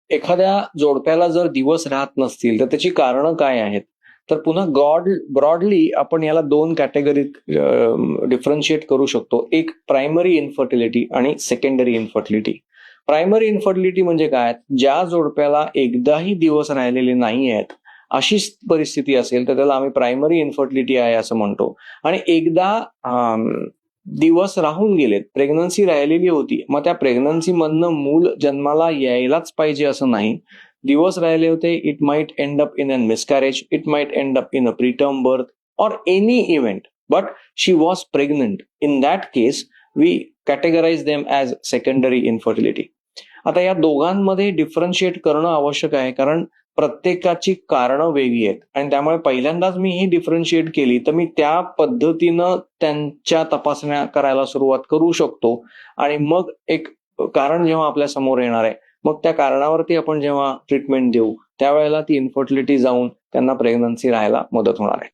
एखाद्या जोडप्याला जर दिवस राहत नसतील तर त्याची कारणं काय आहेत? तर पुन्हा ब्रॉडली आपण याला दोन कॅटेगरीत डिफरन्शिएट करू शकतो. एक प्रायमरी इन्फर्टिलिटी आणि सेकंडरी इन्फर्टिलिटी. प्रायमरी इन्फर्टिलिटी म्हणजे काय? ज्या जोडप्याला एकदाही दिवस राहिलेले नाही आहेत अशी परिस्थिती असेल तर त्याला आम्ही प्रायमरी इन्फर्टिलिटी आहे असं म्हणतो. आणि एकदा दिवस राहून गेलेत, प्रेग्नन्सी राहिलेली होती, मग त्या प्रेग्नन्सी मधनं मूल जन्माला यायलाच पाहिजे असं नाही. दिवस राहिले होते, it might end up in a miscarriage, it might end up in a preterm birth or any event, but she was pregnant. In that case, we categorize them as secondary infertility. आता या दोघांमध्ये differentiate करणं आवश्यक आहे, कारण प्रत्येकाची कारणं वेगळी आहेत आणि त्यामुळे पहिल्यांदाच मी ही डिफरन्शिएट केली तर मी त्या पद्धतीनं त्यांच्या तपासण्या करायला सुरुवात करू शकतो आणि मग एक कारण जेव्हा आपल्या समोर येणार आहे मग त्या कारणावरती आपण जेव्हा ट्रीटमेंट देऊ त्यावेळेला ती इन्फर्टिलिटी जाऊन त्यांना प्रेग्नन्सी राहायला मदत होणार आहे.